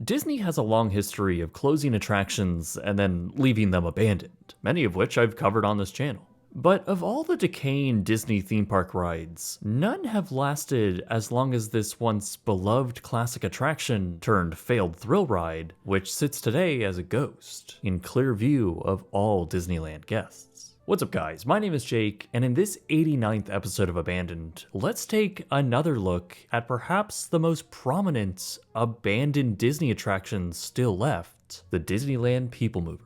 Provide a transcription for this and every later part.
Disney has a long history of closing attractions and then leaving them abandoned, many of which I've covered on this channel. But of all the decaying Disney theme park rides, none have lasted as long as this once beloved classic attraction turned failed thrill ride, which sits today as a ghost, in clear view of all Disneyland guests. What's up guys, my name is Jake, and in this 89th episode of Abandoned, let's take another look at perhaps the most prominent abandoned Disney attraction still left, the Disneyland Peoplemover.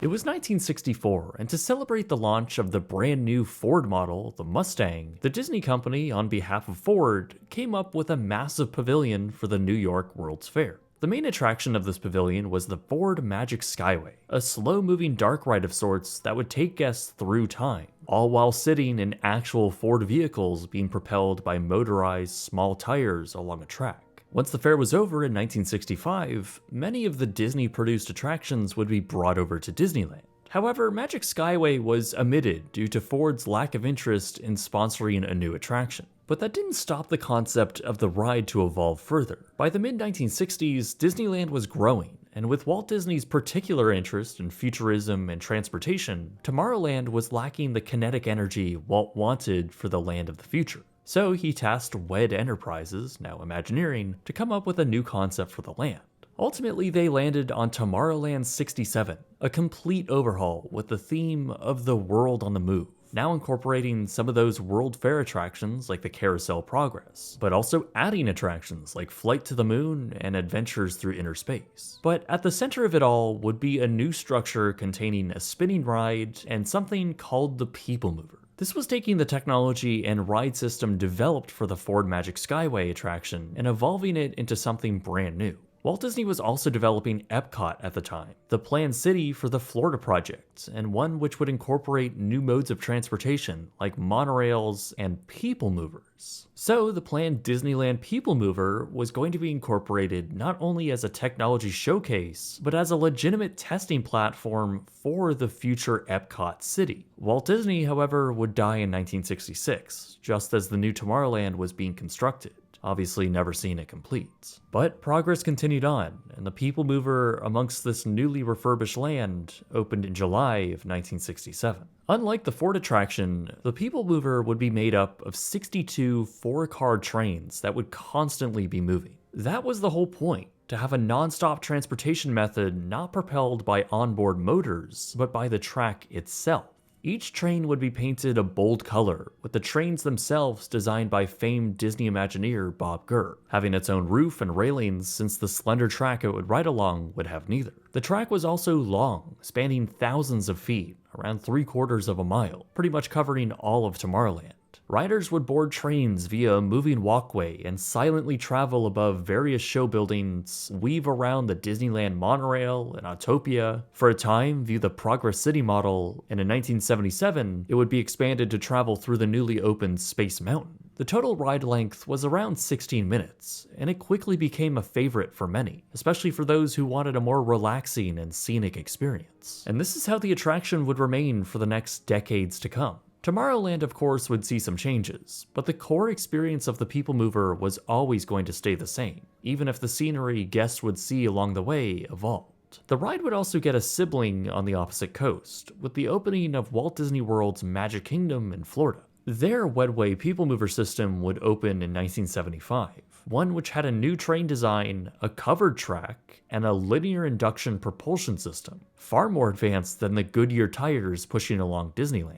It was 1964, and to celebrate the launch of the brand new Ford model, the Mustang, the Disney Company, on behalf of Ford, came up with a massive pavilion for the New York World's Fair. The main attraction of this pavilion was the Ford Magic Skyway, a slow-moving dark ride of sorts that would take guests through time, all while sitting in actual Ford vehicles being propelled by motorized small tires along a track. Once the fair was over in 1965, many of the Disney-produced attractions would be brought over to Disneyland. However, Magic Skyway was omitted due to Ford's lack of interest in sponsoring a new attraction. But that didn't stop the concept of the ride to evolve further. By the mid-1960s, Disneyland was growing, and with Walt Disney's particular interest in futurism and transportation, Tomorrowland was lacking the kinetic energy Walt wanted for the land of the future. So he tasked WED Enterprises, now Imagineering, to come up with a new concept for the land. Ultimately, they landed on Tomorrowland 67, a complete overhaul with the theme of the world on the move, now incorporating some of those World Fair attractions like the Carousel Progress, but also adding attractions like Flight to the Moon and Adventures Through Inner Space. But at the center of it all would be a new structure containing a spinning ride and something called the Peoplemover. This was taking the technology and ride system developed for the Ford Magic Skyway attraction and evolving it into something brand new. Walt Disney was also developing Epcot at the time, the planned city for the Florida project, and one which would incorporate new modes of transportation like monorails and people movers. So the planned Disneyland Peoplemover was going to be incorporated not only as a technology showcase, but as a legitimate testing platform for the future Epcot city. Walt Disney, however, would die in 1966, just as the new Tomorrowland was being constructed, obviously never seeing it complete. But progress continued on, and the Peoplemover amongst this newly refurbished land opened in July of 1967. Unlike the Ford attraction, the Peoplemover would be made up of 62 four-car trains that would constantly be moving. That was the whole point, to have a non-stop transportation method not propelled by onboard motors, but by the track itself. Each train would be painted a bold color, with the trains themselves designed by famed Disney Imagineer Bob Gurr, having its own roof and railings since the slender track it would ride along would have neither. The track was also long, spanning thousands of feet, around 3/4 of a mile, pretty much covering all of Tomorrowland. Riders would board trains via a moving walkway and silently travel above various show buildings, weave around the Disneyland monorail and Autopia, for a time view the Progress City model, and in 1977, it would be expanded to travel through the newly opened Space Mountain. The total ride length was around 16 minutes, and it quickly became a favorite for many, especially for those who wanted a more relaxing and scenic experience. And this is how the attraction would remain for the next decades to come. Tomorrowland, of course, would see some changes, but the core experience of the Peoplemover was always going to stay the same, even if the scenery guests would see along the way evolved. The ride would also get a sibling on the opposite coast, with the opening of Walt Disney World's Magic Kingdom in Florida. Their Wedway Peoplemover system would open in 1975, one which had a new train design, a covered track, and a linear induction propulsion system, far more advanced than the Goodyear tires pushing along Disneyland.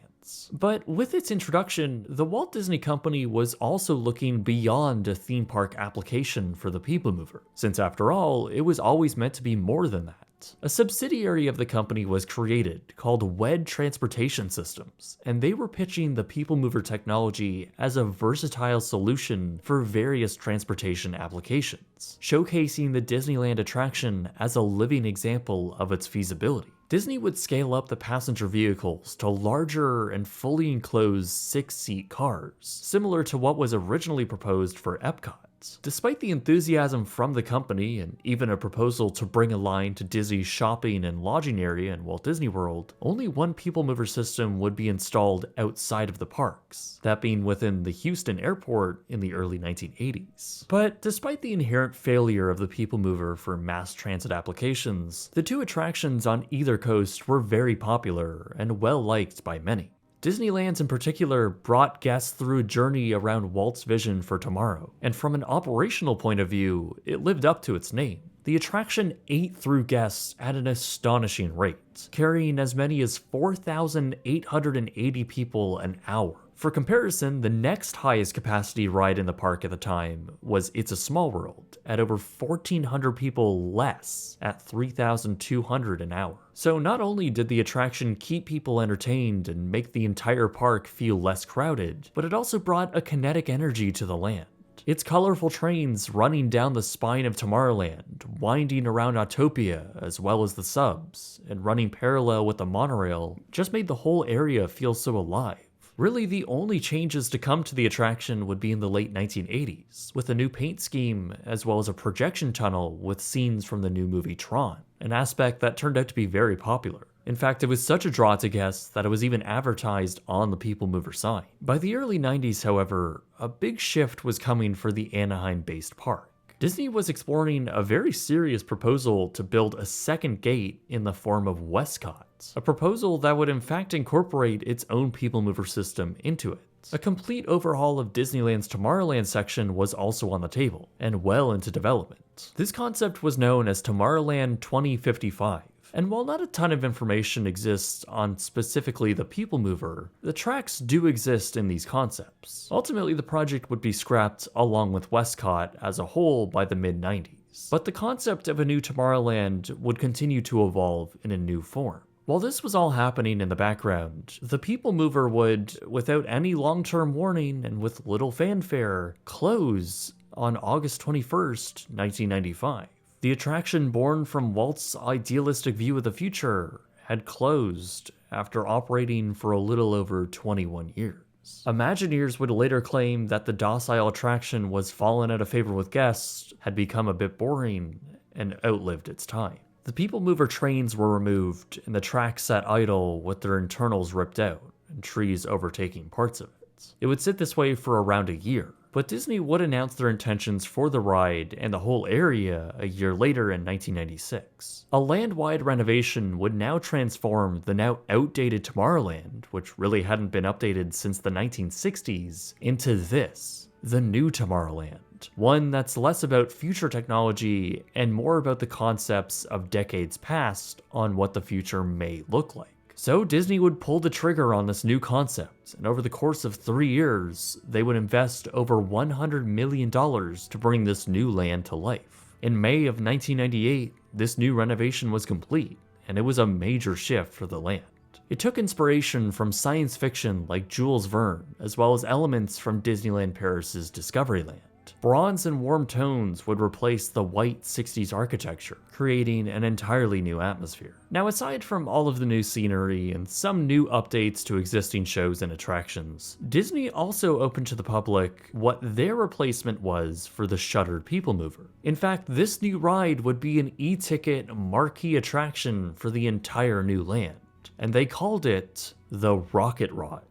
But with its introduction, the Walt Disney Company was also looking beyond a theme park application for the Peoplemover, since after all, it was always meant to be more than that. A subsidiary of the company was created called WED Transportation Systems, and they were pitching the Peoplemover technology as a versatile solution for various transportation applications, showcasing the Disneyland attraction as a living example of its feasibility. Disney would scale up the passenger vehicles to larger and fully enclosed 6-seat cars, similar to what was originally proposed for Epcot. Despite the enthusiasm from the company and even a proposal to bring a line to Disney's shopping and lodging area in Walt Disney World, only one people mover system would be installed outside of the parks, that being within the Houston airport in the early 1980s. But despite the inherent failure of the people mover for mass transit applications, the two attractions on either coast were very popular and well liked by many. Disneyland's in particular brought guests through a journey around Walt's vision for tomorrow, and from an operational point of view, it lived up to its name. The attraction ate through guests at an astonishing rate, carrying as many as 4,880 people an hour. For comparison, the next highest capacity ride in the park at the time was It's a Small World, at over 1,400 people less, at 3,200 an hour. So not only did the attraction keep people entertained and make the entire park feel less crowded, but it also brought a kinetic energy to the land. Its colorful trains running down the spine of Tomorrowland, winding around Autopia as well as the subs, and running parallel with the monorail just made the whole area feel so alive. Really, the only changes to come to the attraction would be in the late 1980s, with a new paint scheme as well as a projection tunnel with scenes from the new movie Tron, an aspect that turned out to be very popular. In fact, it was such a draw to guests that it was even advertised on the People Mover sign. By the early 90s, however, a big shift was coming for the Anaheim-based park. Disney was exploring a very serious proposal to build a second gate in the form of Westcott, a proposal that would in fact incorporate its own people mover system into it. A complete overhaul of Disneyland's Tomorrowland section was also on the table, and well into development. This concept was known as Tomorrowland 2055. And while not a ton of information exists on specifically the People Mover, the tracks do exist in these concepts. Ultimately, the project would be scrapped along with Westcott as a whole by the mid-90s. But the concept of a new Tomorrowland would continue to evolve in a new form. While this was all happening in the background, the People Mover would, without any long-term warning and with little fanfare, close on August 21st, 1995. The attraction born from Walt's idealistic view of the future had closed after operating for a little over 21 years. Imagineers would later claim that the docile attraction was fallen out of favor with guests, had become a bit boring, and outlived its time. The People Mover trains were removed and the track sat idle with their internals ripped out and trees overtaking parts of it. It would sit this way for around a year. But Disney would announce their intentions for the ride and the whole area a year later in 1996. A land-wide renovation would now transform the now outdated Tomorrowland, which really hadn't been updated since the 1960s, into this, the new Tomorrowland. One that's less about future technology and more about the concepts of decades past on what the future may look like. So Disney would pull the trigger on this new concept, and over the course of 3 years, they would invest over $100 million to bring this new land to life. In May of 1998, this new renovation was complete, and it was a major shift for the land. It took inspiration from science fiction like Jules Verne, as well as elements from Disneyland Paris's Discoveryland. Bronze and warm tones would replace the white 60s architecture, creating an entirely new atmosphere. Now, aside from all of the new scenery and some new updates to existing shows and attractions, Disney also opened to the public what their replacement was for the shuttered People Mover. In fact, this new ride would be an e-ticket marquee attraction for the entire new land, and they called it the Rocket Rod.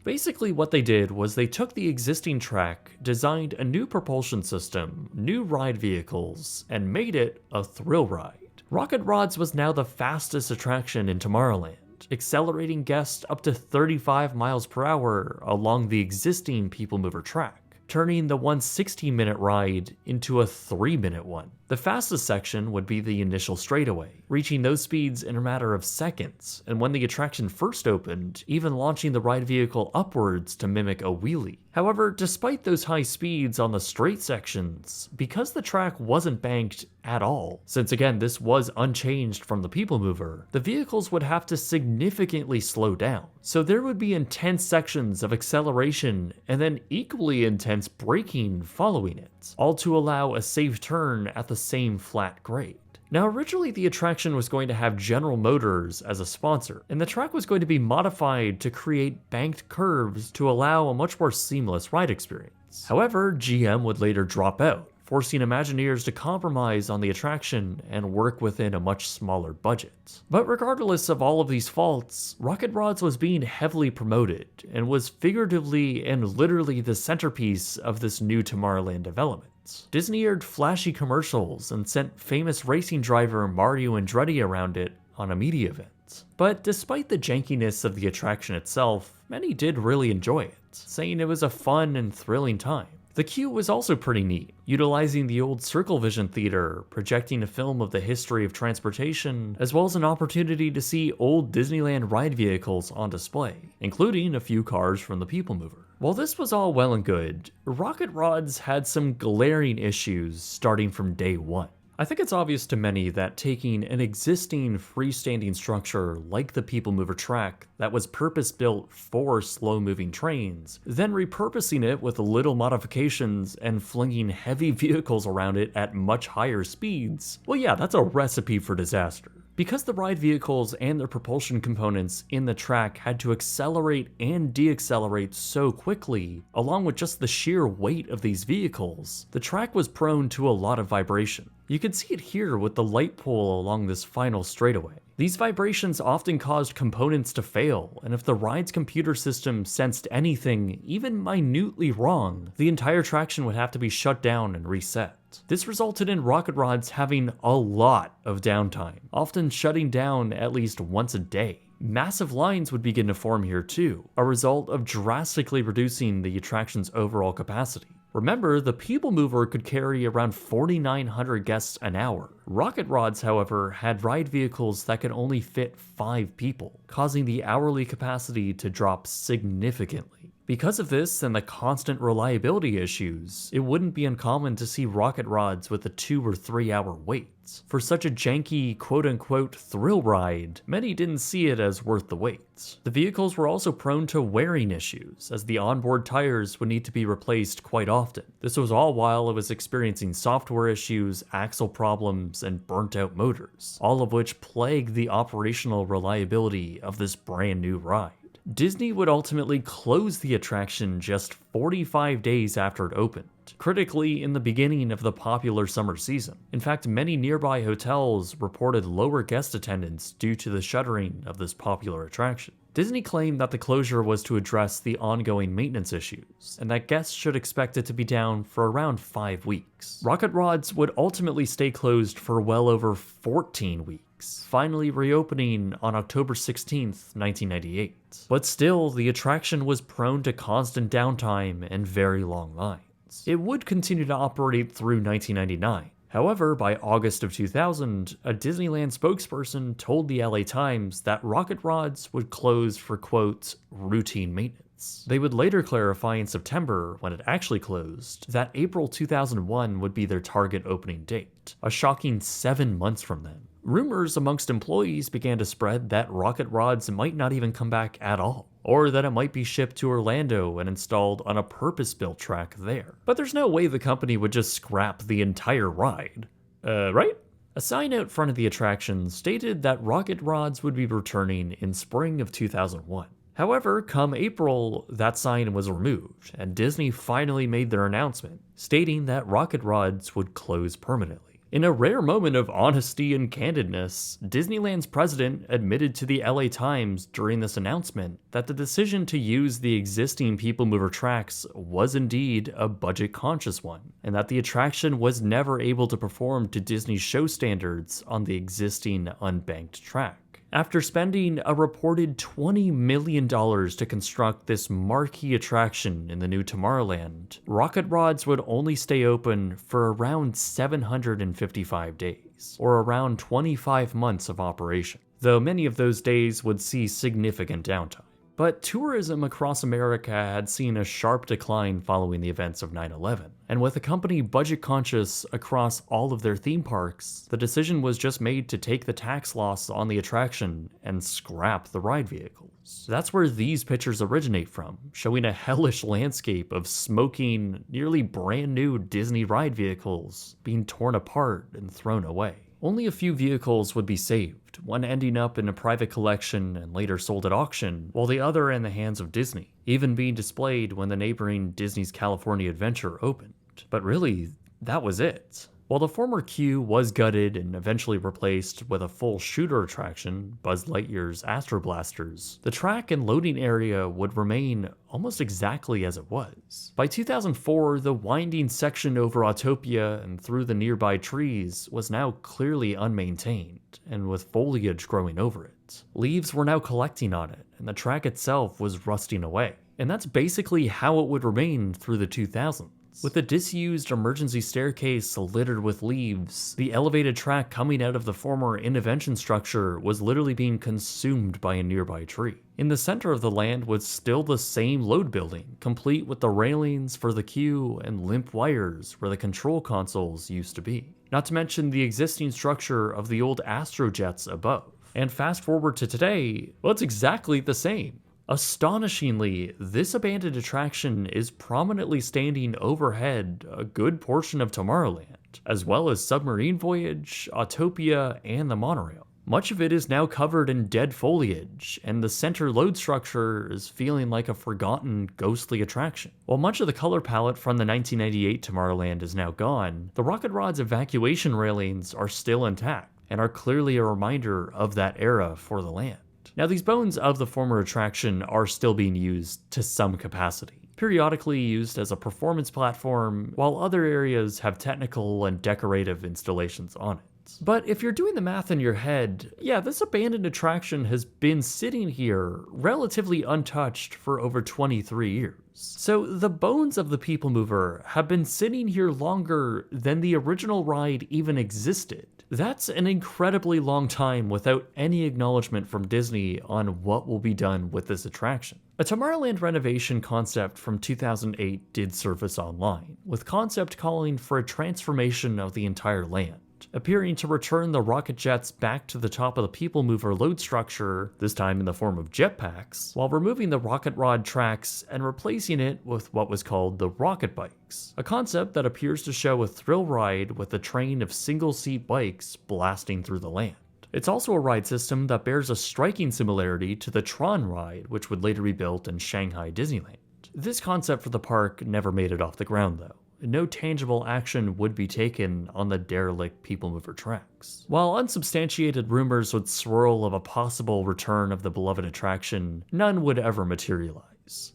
Basically what they did was they took the existing track, designed a new propulsion system, new ride vehicles, and made it a thrill ride. Rocket Rods was now the fastest attraction in Tomorrowland, accelerating guests up to 35 miles per hour along the existing People Mover track, turning the 160-minute ride into a 3-minute one. The fastest section would be the initial straightaway, reaching those speeds in a matter of seconds, and when the attraction first opened, even launching the ride vehicle upwards to mimic a wheelie. However, despite those high speeds on the straight sections, because the track wasn't banked at all, since again this was unchanged from the People Mover, the vehicles would have to significantly slow down. So there would be intense sections of acceleration and then equally intense braking following it, all to allow a safe turn at the same flat grade. Now, originally the attraction was going to have General Motors as a sponsor, and the track was going to be modified to create banked curves to allow a much more seamless ride experience. However, GM would later drop out, forcing Imagineers to compromise on the attraction and work within a much smaller budget. But regardless of all of these faults, Rocket Rods was being heavily promoted and was figuratively and literally the centerpiece of this new Tomorrowland development. Disney aired flashy commercials and sent famous racing driver Mario Andretti around it on a media event. But despite the jankiness of the attraction itself, many did really enjoy it, saying it was a fun and thrilling time. The queue was also pretty neat, utilizing the old Circle Vision Theater, projecting a film of the history of transportation, as well as an opportunity to see old Disneyland ride vehicles on display, including a few cars from the Peoplemover. While this was all well and good, Rocket Rods had some glaring issues starting from day one. I think it's obvious to many that taking an existing freestanding structure like the Peoplemover track that was purpose-built for slow-moving trains, then repurposing it with little modifications and flinging heavy vehicles around it at much higher speeds, well yeah, that's a recipe for disaster. Because the ride vehicles and their propulsion components in the track had to accelerate and deaccelerate so quickly, along with just the sheer weight of these vehicles, the track was prone to a lot of vibration. You can see it here with the light pole along this final straightaway. These vibrations often caused components to fail, and if the ride's computer system sensed anything, even minutely wrong, the entire attraction would have to be shut down and reset. This resulted in Rocket Rods having a lot of downtime, often shutting down at least once a day. Massive lines would begin to form here too, a result of drastically reducing the attraction's overall capacity. Remember, the Peoplemover could carry around 4,900 guests an hour. Rocket Rods, however, had ride vehicles that could only fit 5 people, causing the hourly capacity to drop significantly. Because of this and the constant reliability issues, it wouldn't be uncommon to see Rocket Rods with a 2 or 3 hour waits. For such a janky quote-unquote thrill ride, many didn't see it as worth the wait. The vehicles were also prone to wearing issues, as the onboard tires would need to be replaced quite often. This was all while it was experiencing software issues, axle problems, and burnt out motors, all of which plagued the operational reliability of this brand new ride. Disney would ultimately close the attraction just 45 days after it opened, critically in the beginning of the popular summer season. In fact, many nearby hotels reported lower guest attendance due to the shuttering of this popular attraction. Disney claimed that the closure was to address the ongoing maintenance issues, and that guests should expect it to be down for around 5 weeks. Rocket Rods would ultimately stay closed for well over 14 weeks, finally reopening on October 16th, 1998. But still, the attraction was prone to constant downtime and very long lines. It would continue to operate through 1999. However, by August of 2000, a Disneyland spokesperson told the LA Times that Rocket Rods would close for, quote, routine maintenance. They would later clarify in September, when it actually closed, that April 2001 would be their target opening date, a shocking 7 months from then. Rumors amongst employees began to spread that Rocket Rods might not even come back at all, or that it might be shipped to Orlando and installed on a purpose-built track there. But there's no way the company would just scrap the entire ride. Right? A sign out front of the attraction stated that Rocket Rods would be returning in spring of 2001. However, come April, that sign was removed, and Disney finally made their announcement, stating that Rocket Rods would close permanently. In a rare moment of honesty and candidness, Disneyland's president admitted to the LA Times during this announcement that the decision to use the existing Peoplemover tracks was indeed a budget-conscious one, and that the attraction was never able to perform to Disney's show standards on the existing unbanked track. After spending a reported $20 million to construct this marquee attraction in the new Tomorrowland, Rocket Rods would only stay open for around 755 days, or around 25 months of operation, though many of those days would see significant downtime. But tourism across America had seen a sharp decline following the events of 9/11, and with a company budget-conscious across all of their theme parks, the decision was just made to take the tax loss on the attraction and scrap the ride vehicles. That's where these pictures originate from, showing a hellish landscape of smoking, nearly brand new Disney ride vehicles being torn apart and thrown away. only a few vehicles would be saved, one ending up in a private collection and later sold at auction, while the other in the hands of Disney, even being displayed when the neighboring Disney's California Adventure opened. But really, that was it. While the former queue was gutted and eventually replaced with a full shooter attraction, Buzz Lightyear's Astro Blasters, the track and loading area would remain almost exactly as it was. By 2004, the winding section over Autopia and through the nearby trees was now clearly unmaintained, and with foliage growing over it. Leaves were now collecting on it, and the track itself was rusting away. And that's basically how it would remain through the 2000s. With a disused emergency staircase littered with leaves, the elevated track coming out of the former intervention structure was literally being consumed by a nearby tree. In the center of the land was still the same load building, complete with the railings for the queue and limp wires where the control consoles used to be. Not to mention the existing structure of the old Astrojets above. And fast forward to today, well, it's exactly the same. Astonishingly, this abandoned attraction is prominently standing overhead a good portion of Tomorrowland, as well as Submarine Voyage, Autopia, and the monorail. Much of it is now covered in dead foliage, and the center load structure is feeling like a forgotten, ghostly attraction. While much of the color palette from the 1998 Tomorrowland is now gone, the Rocket Rod's evacuation railings are still intact, and are clearly a reminder of that era for the land. Now, these bones of the former attraction are still being used to some capacity, periodically used as a performance platform, while other areas have technical and decorative installations on it. But if you're doing the math in your head, yeah, this abandoned attraction has been sitting here relatively untouched for over 23 years. So the bones of the People Mover have been sitting here longer than the original ride even existed. That's an incredibly long time without any acknowledgement from Disney on what will be done with this attraction. A Tomorrowland renovation concept from 2008 did surface online, with concept calling for a transformation of the entire land, appearing to return the rocket jets back to the top of the People Mover load structure, this time in the form of jetpacks, while removing the rocket rod tracks and replacing it with what was called the rocket bikes, a concept that appears to show a thrill ride with a train of single-seat bikes blasting through the land. It's also a ride system that bears a striking similarity to the Tron ride, which would later be built in Shanghai Disneyland. This concept for the park never made it off the ground though. No tangible action would be taken on the derelict People Mover tracks. While unsubstantiated rumors would swirl of a possible return of the beloved attraction, none would ever materialize.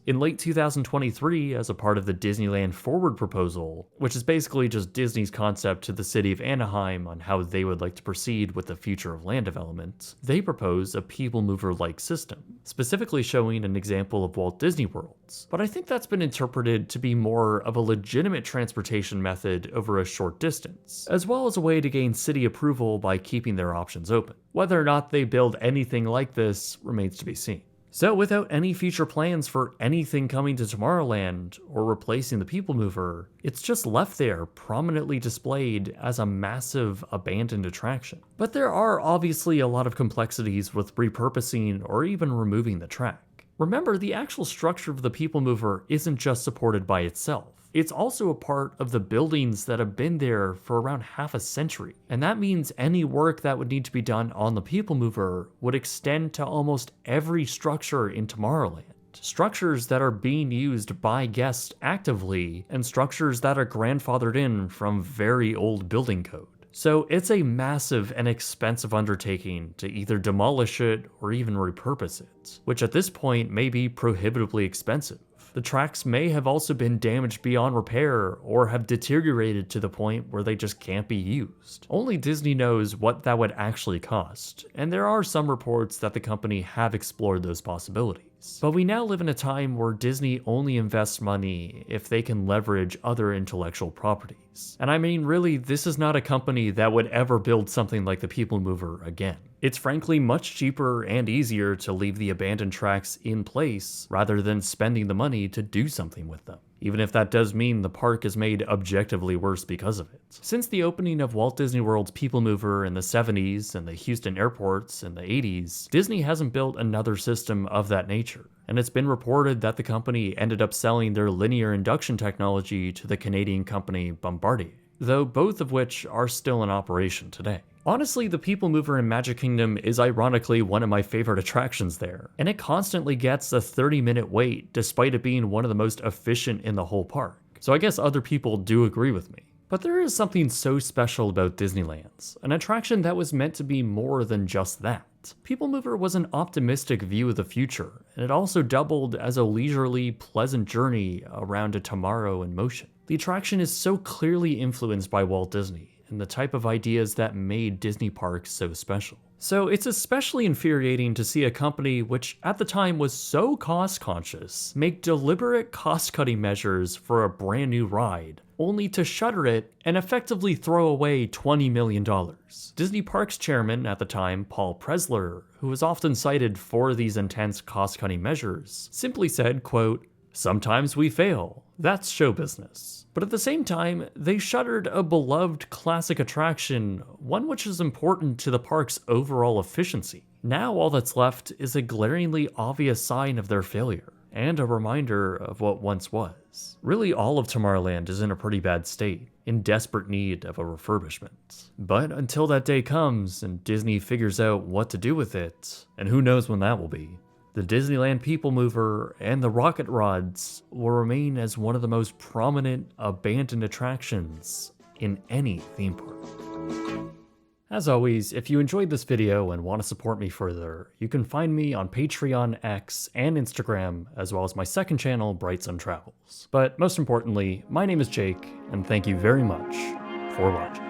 In late 2023, as a part of the Disneyland Forward proposal, which is basically just Disney's concept to the city of Anaheim on how they would like to proceed with the future of land development, they propose a People Mover-like system, specifically showing an example of Walt Disney Worlds. But I think that's been interpreted to be more of a legitimate transportation method over a short distance, as well as a way to gain city approval by keeping their options open. Whether or not they build anything like this remains to be seen. So without any future plans for anything coming to Tomorrowland or replacing the People Mover, it's just left there prominently displayed as a massive abandoned attraction. But there are obviously a lot of complexities with repurposing or even removing the track. Remember, the actual structure of the People Mover isn't just supported by itself. It's also a part of the buildings that have been there for around half a century, and that means any work that would need to be done on the People Mover would extend to almost every structure in Tomorrowland. Structures that are being used by guests actively, and structures that are grandfathered in from very old building code. So it's a massive and expensive undertaking to either demolish it or even repurpose it, which at this point may be prohibitively expensive. The tracks may have also been damaged beyond repair or have deteriorated to the point where they just can't be used. Only Disney knows what that would actually cost, and there are some reports that the company have explored those possibilities. But we now live in a time where Disney only invests money if they can leverage other intellectual properties. And I mean, really, this is not a company that would ever build something like the People Mover again. It's frankly much cheaper and easier to leave the abandoned tracks in place rather than spending the money to do something with them, even if that does mean the park is made objectively worse because of it. Since the opening of Walt Disney World's People Mover in the 70s and the Houston airports in the 80s, Disney hasn't built another system of that nature. And it's been reported that the company ended up selling their linear induction technology to the Canadian company Bombardier, though both of which are still in operation today. Honestly, the People Mover in Magic Kingdom is ironically one of my favorite attractions there, and it constantly gets a 30-minute wait despite it being one of the most efficient in the whole park. So I guess other people do agree with me. But there is something so special about Disneyland's, an attraction that was meant to be more than just that. People Mover was an optimistic view of the future, and it also doubled as a leisurely, pleasant journey around a tomorrow in motion. The attraction is so clearly influenced by Walt Disney, and the type of ideas that made Disney parks so special. So it's especially infuriating to see a company which at the time was so cost conscious make deliberate cost-cutting measures for a brand new ride, only to shutter it and effectively throw away $20 million. Disney Parks chairman at the time, Paul Pressler, who was often cited for these intense cost-cutting measures, simply said, quote, "Sometimes we fail. That's show business." But at the same time, they shuttered a beloved classic attraction, one which is important to the park's overall efficiency. Now all that's left is a glaringly obvious sign of their failure, and a reminder of what once was. Really, all of Tomorrowland is in a pretty bad state, in desperate need of a refurbishment. But until that day comes and Disney figures out what to do with it, and who knows when that will be, the Disneyland Peoplemover and the Rocket Rods will remain as one of the most prominent abandoned attractions in any theme park. As always, if you enjoyed this video and want to support me further, you can find me on Patreon, X, and Instagram, as well as my second channel, Bright Sun Travels. But most importantly, my name is Jake, and thank you very much for watching.